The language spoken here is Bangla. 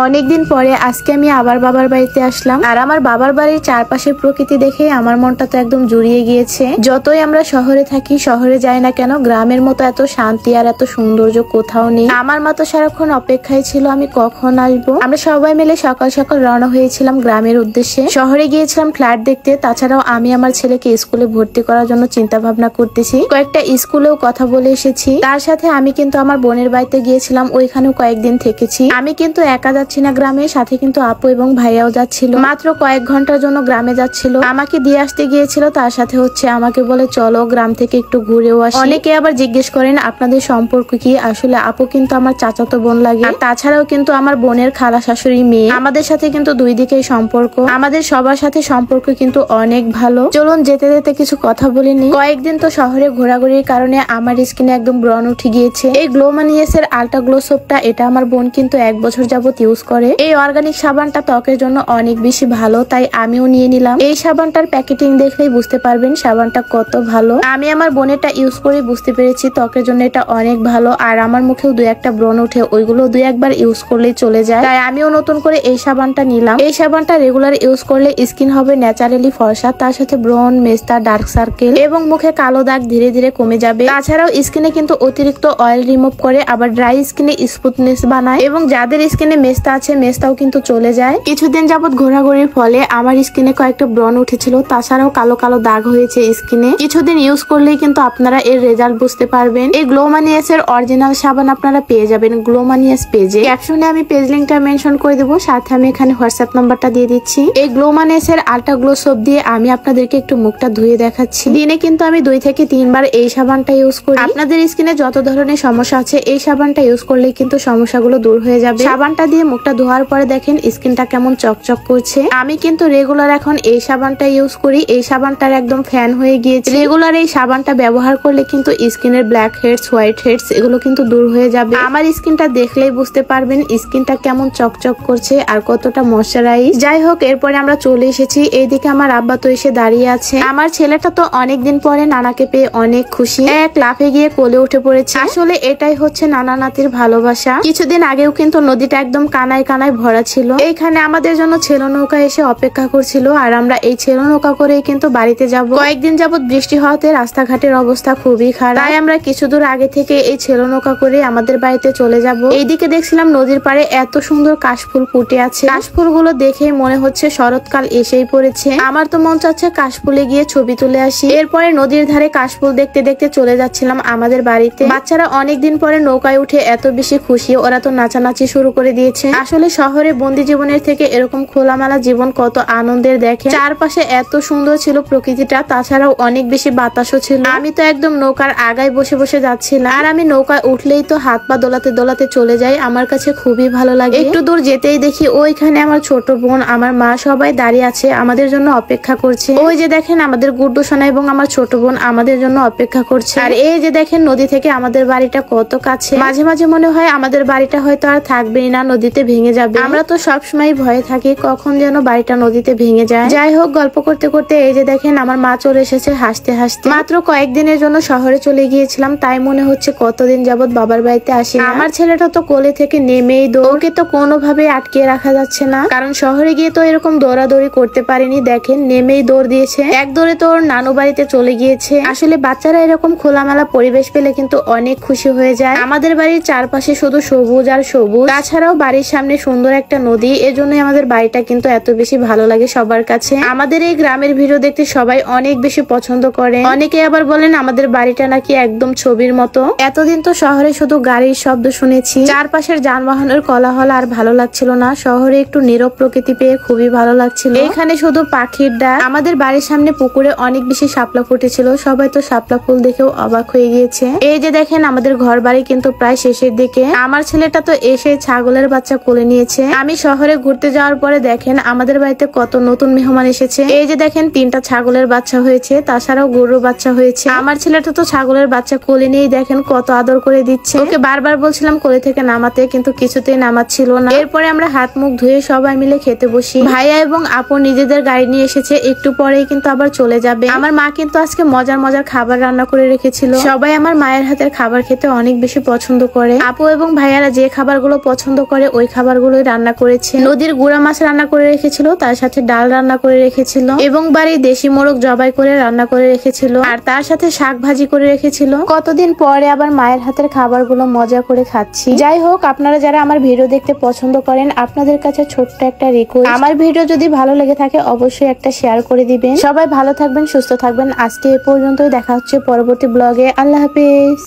অনেকদিন পরে আজকে আমি আবার বাবার বাড়িতে আসলাম। আর আমার বাবার বাড়ির চারপাশের প্রকৃতি দেখে আমার মনটা তো একদম জুড়িয়ে গিয়েছে। যতই আমরা শহরে থাকি, শহরে যাই না কেন, গ্রামের মতো এত শান্তি আর এত সৌন্দর্য কোথাও নেই। আমার মা তো সারাক্ষণ অপেক্ষায় ছিল আমি কখন আসবো। আমরা সবাই মিলে সকাল সকাল রওনা হয়েছিলাম গ্রামের উদ্দেশ্যে। শহরে গিয়েছিলাম ফ্ল্যাট দেখতে। তাছাড়াও আমি আমার ছেলেকে স্কুলে ভর্তি করার জন্য চিন্তা ভাবনা করতেছি। কয়েকটা স্কুলেও কথা বলে এসেছি। তার সাথে আমি কিন্তু আমার বোনের বাড়িতে গিয়েছিলাম, ওইখানেও কয়েকদিন থেকেছি। আমি কিন্তু একা যাচ্ছি না গ্রামে, সাথে কিন্তু আপু এবং ভাইয়াও যাচ্ছিল। মাত্র কয়েক ঘন্টার জন্য গ্রামে যাচ্ছিল, আমাকে দিয়ে আসতে গিয়েছিল। তার সাথে আমাকে বলে চলো গ্রাম থেকে একটু ঘুরেও আসি। অনেকে আবার জিজ্ঞেস করেন আপনাদের সম্পর্ক কি। আসলে আপু কিন্তু আমার চাচাতো বোন লাগে, আর তাছাড়াও কিন্তু আমার বোনের খালা শাশুড়ি মেয়ে। আমাদের সাথে কিন্তু দুই দিকেই সম্পর্ক, আমাদের সবার সাথে সম্পর্ক কিন্তু অনেক ভালো। চলুন যেতে যেতে কিছু কথা বলিনি। কয়েকদিন তো শহরে ঘোরাঘুরির কারণে আমার স্কিনে একদম ব্রণ উঠে গিয়েছে। এই গ্লোমানিয়াস এর আল্ট্রা গ্লো সোপটা, এটা আমার বোন কিন্তু 1 বছর যাবত ইউজ করে। এই অর্গানিক সাবানটা ত্বকের জন্য অনেক বেশি ভালো, তাই আমিও নিয়ে নিলাম। এই সাবানটার প্যাকেটিং দেখলেই বুঝতে পারবেন সাবানটা কত ভালো। আমি আমার বোনেরটা ইউজ করে বুঝতে পেরেছি ত্বকের জন্য এটা অনেক ভালো। আর আমার মুখেও 2-1টা ব্রণ ওঠে, ওইগুলো 2-1বার ইউজ করলেই চলে যায়। তাই আমিও নতুন করে এই সাবানটা নিলাম। এই সাবানটা রেগুলার ইউজ করলে স্কিন হবে ন্যাচারালি ফর্সা, তার সাথে ব্রণ, মেস্তা, ডার্ক সার্কেল এবং মুখে কালো দাগ ধীরে ধীরে কমে যাবে। তাছাড়াও স্কিনে কিন্তু অতিরিক্ত অয়েল রিমুভ করে, আবার ড্রাই স্কিনে স্মুথনেস বানায় এবং যাদের স্কিনে মেস্তা আছে মেস্তাও কিন্তু চলে যায়। কিছুদিন যাবত ঘোরাঘুরির ফলে আমার স্কিনে কয়েকটা ব্রণ উঠেছিল, তাছাড়াও কালো কালো দাগ হয়েছে স্কিনে। কিছুদিন ইউজ করলেই কিন্তু আপনারা এর রেজাল্ট বুঝতে পারবেন। এই গ্লোমানিয়াস এর অরিজিনাল সাবান আপনারা পেয়ে যাবেন গ্লোমানিয়াস পেজে। ক্যাপশনে আমি পেজ লিংকটা মেনশন করে দেবো, সাথে আমি এখানে হোয়াটসঅ্যাপ নাম্বারটা দিয়ে দিচ্ছি। এই গ্লোমানিয়াস এর আল্ট্রা গ্লো সোপ দিয়ে আমি আপনাদেরকে একটু মুখটা ধুয়ে দেখাচ্ছি। দিনে কিন্তু আমি 2 থেকে 3 বার এই সাবানটা ইউজ করি। আপনাদের স্কিনে যত ধরনের সমস্যা আছে এই সাবানটা ইউজ করলেই কিন্তু সমস্যাগুলো দূর হয়ে যাবে। সাবানটা দিয়ে মুখটা ধোয়ার পরে দেখেন স্কিনটা কেমন চকচক করছে। আমি কিন্তু রেগুলার এখন এই সাবানটা ইউজ করি। এই সাবানটার একদম ফ্যান হয়ে গিয়েছে। রেগুলার এই সাবানটা ব্যবহার করলে কিন্তু স্কিনের ব্ল্যাক হেডস, হোয়াইট হেডস এগুলো কিন্তু দূর হয়ে যাবে। আমার স্কিনটা দেখলেই বুঝতে পারবেন স্কিনটা কেমন চকচক করছে আর কতটা ময়শ্চারাইজ। যাই হোক, এরপরে আমরা চলে এসেছি। এইদিকে আমার আব্বা তো এসে দাঁড়িয়ে আছে। আমার ছেলেটা তো অনেকদিন পরে নানাকে পেয়ে অনেক খুশি, এক লাফে গিয়ে কোলে উঠে পড়েছে। আসলে এটাই হচ্ছে নানা নাতির ভালোবাসা। কিছুদিন আগেও কিন্তু নদীটা একদম কানায় কানায় ভরা ছিল। এইখানে আমাদের জন্য ছেলো নৌকা এসে অপেক্ষা করছিল, আর আমরা এই ছেলো নৌকা করেই কিন্তু বাড়িতে যাব। কয়েকদিন যাবত বৃষ্টি হওয়াতে রাস্তাঘাটের অবস্থা খুবই খারাপ, তাই আমরা কিছু দূর আগে থেকে এই ছেলো নৌকা করে আমাদের বাড়িতে চলে যাব। এইদিকে দেখছিলাম নদীর পাড়ে এত সুন্দর কাশফুল ফুটে আছে। কাশফুলগুলো দেখে মনে হচ্ছে শরৎকাল এসেই পড়েছে। আমার তো মন চাচ্ছে কাশফুলে গিয়ে ছবি তুলে আসি। এরপরে নদীর ধারে কাশফুল দেখতে দেখতে চলে যাচ্ছিলাম আমাদের বাড়িতে। বাচ্চারা অনেকদিন পরে নৌকায় উঠে এত বেশি খুশি, ওরা তো নাচানাচি শুরু করে দিয়েছে। আসলে শহরে বন্দি জীবনের থেকে এরকম খোলামেলা জীবন কত আনন্দের। দেখে চারপাশে এত সুন্দর ছিল প্রকৃতিটা, তাছাড়াও অনেক বেশি বাতাসও ছিল। আমি তো একদম নৌকার আগায় বসে বসে যাচ্ছিলাম, আর আমি নৌকায় উঠলেই তো হাত পা দোলাতে দোলাতে চলে যাই। আমার কাছে খুবই ভালো লাগে। একটু দূর যেতেই দেখি ওইখানে আমার ছোট বোন, আমার মা সবাই দাঁড়িয়ে আছে, আমাদের জন্য অপেক্ষা করছে। ওই যে দেখেন আমাদের গুড্ডু সোনা এবং আমার ছোট বোন আমাদের জন্য অপেক্ষা করছে। আর এই যে দেখেন নদী থেকে আমাদের বাড়িটা কত কাছে। মাঝে মাঝে মনে হয় আমাদের বাড়িটা হয়তো আর থাকবেই না, নদীতে ভেঙে যাবে। আমরা তো সবসময় ভয়ে থাকি কখন যেন বাড়িটা নদীতে ভেঙে যায়। যাই হোক, গল্প করতে করতে এই যে দেখেন আমার মা চলে এসেছে হাসতে হাসতে। মাত্র কয়েকদিনের জন্য শহরে চলে গিয়েছিলাম, তাই মনে হচ্ছে কতদিন যাবত বাবার বাড়িতে আসি না। আমার ছেলেটা তো কোলে থেকে নেমেই দৌড়, ওকে তো কোনোভাবে আটকে রাখা যাচ্ছে না, কারণ শহরে গিয়ে তো এরকম দৌড়াদৌড়ি করতে পারিনি। দেখেন নেমেই দৌড় দিয়েছে, এক দৌড়ে তো ওর নানু বাড়িতে চলে গিয়েছে। আসলে বাচ্চারা এরকম খোলামেলা পরিবেশ পেলে কিন্তু অনেক খুশি হয়ে যায়। আমাদের বাড়ির চারপাশে শুধু সবুজ আর সবুজ, তাছাড়াও বাড়ির সামনে সুন্দর একটা নদী, এজন্যই আমাদের বাড়িটা কিন্তু এত বেশি ভালো লাগে সবার কাছে। আমাদের এই গ্রামের ভিডিও দেখতে সবাই অনেক বেশি পছন্দ করে। অনেকে আবার বলেন আমাদের বাড়িটা নাকি একদম ছবির মতো। এতদিন তো শহরে শুধু গাড়ির শব্দ শুনেছি, চারপাশের যানবাহনের কোলাহল আর ভালো লাগছিল না। শহরে একটু নীরব প্রকৃতি পেয়ে খুবই ভালো লাগছিল। এখানে শুধু পাখির ডাক। আমাদের বাড়ির সামনে পুকুরে অনেক বেশি শাপলা ফুটেছিল, সবাই তো শাপলা ফুল দেখেও অবাক হয়ে গিয়েছে। এই যে দেখেন আমাদের ঘর বাড়ি কিন্তু প্রায় শেষের দিকে। আমার ছেলেটা তো এসে ছাগলের বাচ্চা কোলে নিয়েছে। আমি শহরে ঘুরতে যাওয়ার পরে দেখেন আমাদের বাড়িতে কত নতুন মেহমান এসেছে। এই যে দেখেন 3টা ছাগলের বাচ্চা হয়েছে, তাছাড়াও গরুর বাচ্চা হয়েছে। আমার ছেলেটা তো ছাগলের বাচ্চা কোলে নিয়েই দেখেন কত আদর করে দিচ্ছে। ওকে বারবার বলছিলাম কোলে থেকে নামাতে, কিন্তু কিছুতেই নামাচ্ছিল না। এরপরে আমরা হাত মুখ ধুয়ে সবাই মিলে খেতে বসি। ভাইয়া এবং আপু নিজেদের গাড়ি নিয়ে এসেছে, একটু পরেই কিন্তু আবার চলে যাবে। আমার মা কিন্তু আজকে মজার মজার খাবার রান্না করে রেখেছিল। সবাই আমার মায়ের হাতের খাবার খেতে অনেক বেশি পছন্দ করে। আপু এবং ভাইয়ারা যে খাবারগুলো পছন্দ করে ওই ওই খাবারগুলোই রান্না করেছে। নদীর গুড়া মাছ রান্না করে রেখেছিল, তার সাথে ডাল রান্না করে রেখেছিল এবং বাড়ির দেশি মোরগ জবাই করে রান্না করে রেখেছিল, আর তার সাথে শাক ভাজি করে রেখেছিল। কতদিন পরে আবার মায়ের হাতের খাবারগুলো মজা করে খাচ্ছি। যাই হোক, আপনারা যারা আমার ভিডিও দেখতে পছন্দ করেন, আপনাদের কাছে ছোট্ট একটা রিকোয়েস্ট, আমার ভিডিও যদি ভালো লেগে থাকে অবশ্যই একটা শেয়ার করে দিবেন। সবাই ভালো থাকবেন, সুস্থ থাকবেন। আজকে এ পর্যন্তই, দেখা হচ্ছে পরবর্তী ব্লগে। আল্লাহ হাফেজ।